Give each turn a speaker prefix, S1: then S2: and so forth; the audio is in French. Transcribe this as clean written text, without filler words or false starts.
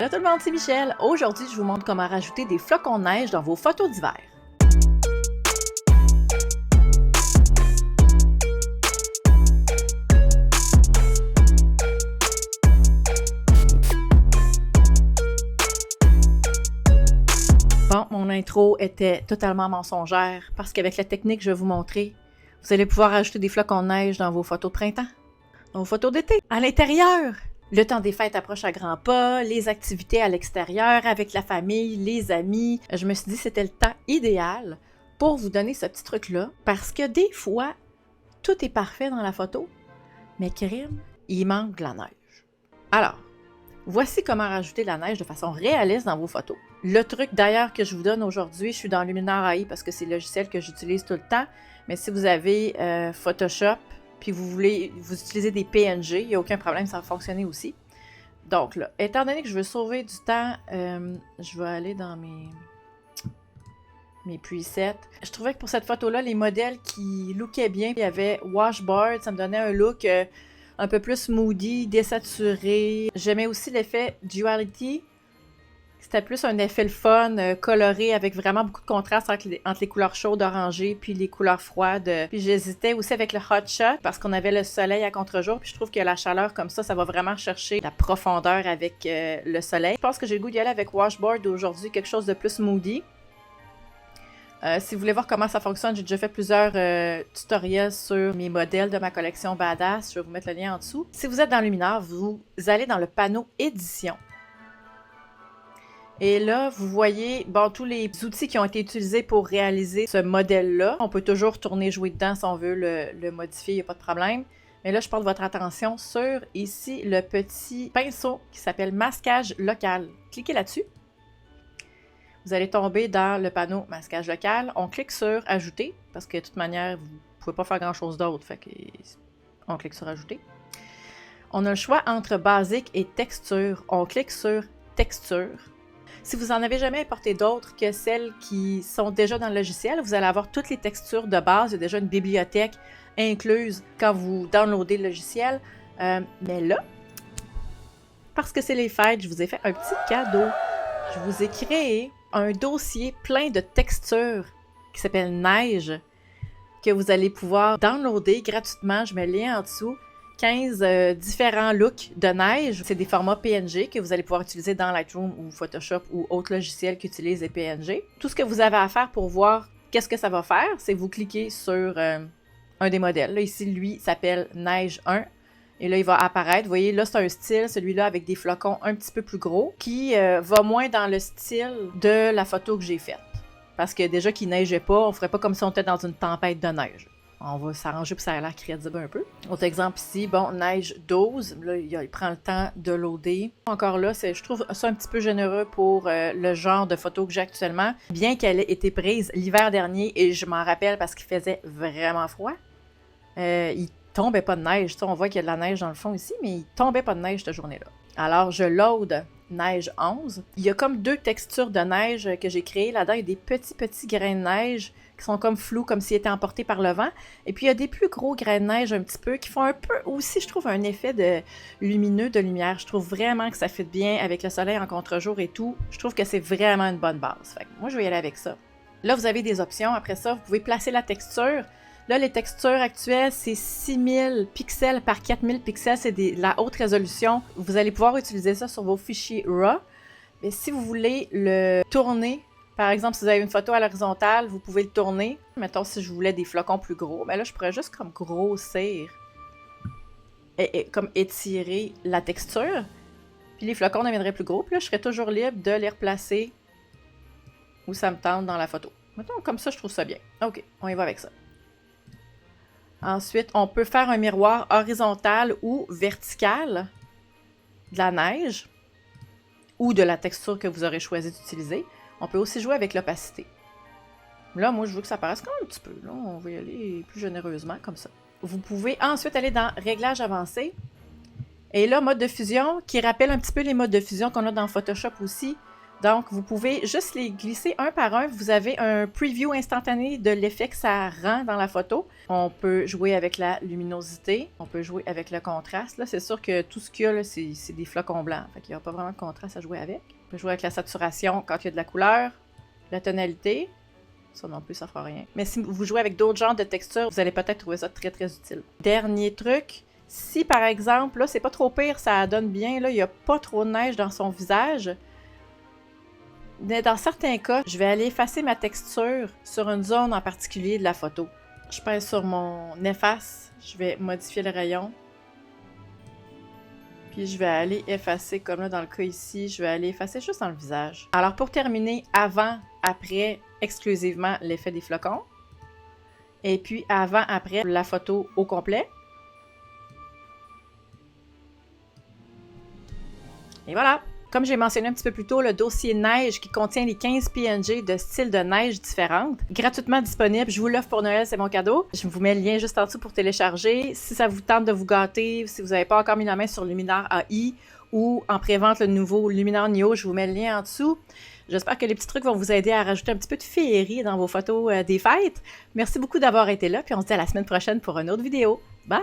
S1: Allô tout le monde, c'est Michel. Aujourd'hui, je vous montre comment rajouter des flocons de neige dans vos photos d'hiver. Bon, mon intro était totalement mensongère parce qu'avec la technique que je vais vous montrer, vous allez pouvoir rajouter des flocons de neige dans vos photos de printemps, dans vos photos d'été, à l'intérieur. Le temps des fêtes approche à grands pas, les activités à l'extérieur, avec la famille, les amis. Je me suis dit que c'était le temps idéal pour vous donner ce petit truc-là, parce que des fois, tout est parfait dans la photo, mais crime, il manque de la neige. Alors, voici comment rajouter de la neige de façon réaliste dans vos photos. Le truc d'ailleurs que je vous donne aujourd'hui, je suis dans Luminar AI parce que c'est le logiciel que j'utilise tout le temps, mais si vous avez Photoshop, puis vous utilisez des PNG, il n'y a aucun problème, ça va fonctionner aussi. Donc là, étant donné que je veux sauver du temps, je vais aller dans mes presets. Je trouvais que pour cette photo-là, les modèles qui lookaient bien, il y avait Washboard, ça me donnait un look un peu plus moody, désaturé. J'aimais aussi l'effet Duality. C'était plus un effet le fun, coloré, avec vraiment beaucoup de contraste entre les couleurs chaudes orangées puis les couleurs froides. Puis j'hésitais aussi avec le Hot Shot parce qu'on avait le soleil à contre-jour. Puis je trouve que la chaleur comme ça va vraiment chercher la profondeur avec le soleil. Je pense que j'ai le goût d'y aller avec Washboard aujourd'hui, quelque chose de plus moody. Si vous voulez voir comment ça fonctionne, j'ai déjà fait plusieurs tutoriels sur mes modèles de ma collection Badass. Je vais vous mettre le lien en dessous. Si vous êtes dans Luminar, vous allez dans le panneau Édition. Et là, vous voyez, bon, tous les outils qui ont été utilisés pour réaliser ce modèle-là. On peut toujours tourner, jouer dedans si on veut le modifier, il n'y a pas de problème. Mais là, je porte votre attention sur, ici, le petit pinceau qui s'appelle Masquage local. Cliquez là-dessus. Vous allez tomber dans le panneau Masquage local. On clique sur Ajouter, parce que de toute manière, vous ne pouvez pas faire grand-chose d'autre. Fait que on clique sur Ajouter. On a le choix entre Basique et Texture. On clique sur Texture. Si vous n'en avez jamais importé d'autres que celles qui sont déjà dans le logiciel, vous allez avoir toutes les textures de base. Il y a déjà une bibliothèque incluse quand vous downloadez le logiciel. Mais là, parce que c'est les fêtes, je vous ai fait un petit cadeau. Je vous ai créé un dossier plein de textures qui s'appelle Neige, que vous allez pouvoir downloader gratuitement. Je mets le lien en dessous. 15 différents looks de neige. C'est des formats PNG que vous allez pouvoir utiliser dans Lightroom ou Photoshop ou autres logiciels qui utilisent les PNG. Tout ce que vous avez à faire pour voir qu'est-ce que ça va faire, c'est vous cliquez sur un des modèles. Là, ici, lui, s'appelle Neige 1. Et là, il va apparaître. Vous voyez, là, c'est un style, celui-là, avec des flocons un petit peu plus gros, qui va moins dans le style de la photo que j'ai faite. Parce que déjà qu'il neigeait pas, on ne ferait pas comme si on était dans une tempête de neige. On va s'arranger pour que ça ait l'air crédible un peu. Autre exemple ici, bon, neige 12. Là, il prend le temps de loader. Encore là, je trouve ça un petit peu généreux pour le genre de photo que j'ai actuellement. Bien qu'elle ait été prise l'hiver dernier, et je m'en rappelle parce qu'il faisait vraiment froid. Il tombait pas de neige. On voit qu'il y a de la neige dans le fond ici, mais il tombait pas de neige cette journée-là. Alors, je load neige 11. Il y a comme deux textures de neige que j'ai créées. Là-dedans, il y a des petits grains de neige qui sont comme flous, comme s'ils étaient emportés par le vent. Et puis, il y a des plus gros grains de neige un petit peu qui font un peu aussi, je trouve, un effet de lumineux, de lumière. Je trouve vraiment que ça fit bien avec le soleil en contre-jour et tout. Je trouve que c'est vraiment une bonne base. Fait que moi, je vais y aller avec ça. Là, vous avez des options. Après ça, vous pouvez placer la texture. Là, les textures actuelles, c'est 6000 pixels par 4000 pixels. C'est la haute résolution. Vous allez pouvoir utiliser ça sur vos fichiers RAW. Mais si vous voulez le tourner, par exemple, si vous avez une photo à l'horizontale, vous pouvez le tourner. Mettons, si je voulais des flocons plus gros, ben là, je pourrais juste comme grossir et comme étirer la texture. Puis les flocons deviendraient plus gros. Puis là, je serais toujours libre de les replacer où ça me tente dans la photo. Mettons, comme ça, je trouve ça bien. OK, on y va avec ça. Ensuite, on peut faire un miroir horizontal ou vertical de la neige ou de la texture que vous aurez choisi d'utiliser. On peut aussi jouer avec l'opacité. Là, moi, je veux que ça paraisse quand même un petit peu. Là, on va y aller plus généreusement, comme ça. Vous pouvez ensuite aller dans Réglages avancés. Et là, mode de fusion, qui rappelle un petit peu les modes de fusion qu'on a dans Photoshop aussi. Donc, vous pouvez juste les glisser un par un. Vous avez un preview instantané de l'effet que ça rend dans la photo. On peut jouer avec la luminosité, on peut jouer avec le contraste. Là, c'est sûr que tout ce qu'il y a, c'est des flocons blancs. Fait qu'il n'y a pas vraiment de contraste à jouer avec. On peut jouer avec la saturation quand il y a de la couleur, la tonalité. Ça non plus, ça fera rien. Mais si vous jouez avec d'autres genres de textures, vous allez peut-être trouver ça très, très utile. Dernier truc, si par exemple, là, c'est pas trop pire, ça donne bien, là, il n'y a pas trop de neige dans son visage. Mais dans certains cas, je vais aller effacer ma texture sur une zone en particulier de la photo. Je pèse sur mon efface, je vais modifier le rayon. Puis je vais aller effacer, comme là dans le cas ici, je vais aller effacer juste dans le visage. Alors pour terminer, avant, après, exclusivement l'effet des flocons. Et puis avant, après, la photo au complet. Et voilà! Comme j'ai mentionné un petit peu plus tôt, le dossier neige qui contient les 15 PNG de styles de neige différentes, gratuitement disponible. Je vous l'offre pour Noël, c'est mon cadeau. Je vous mets le lien juste en dessous pour télécharger. Si ça vous tente de vous gâter, si vous n'avez pas encore mis la main sur Luminar AI ou en prévente le nouveau Luminar Neo, je vous mets le lien en dessous. J'espère que les petits trucs vont vous aider à rajouter un petit peu de féerie dans vos photos des fêtes. Merci beaucoup d'avoir été là, puis on se dit à la semaine prochaine pour une autre vidéo. Bye!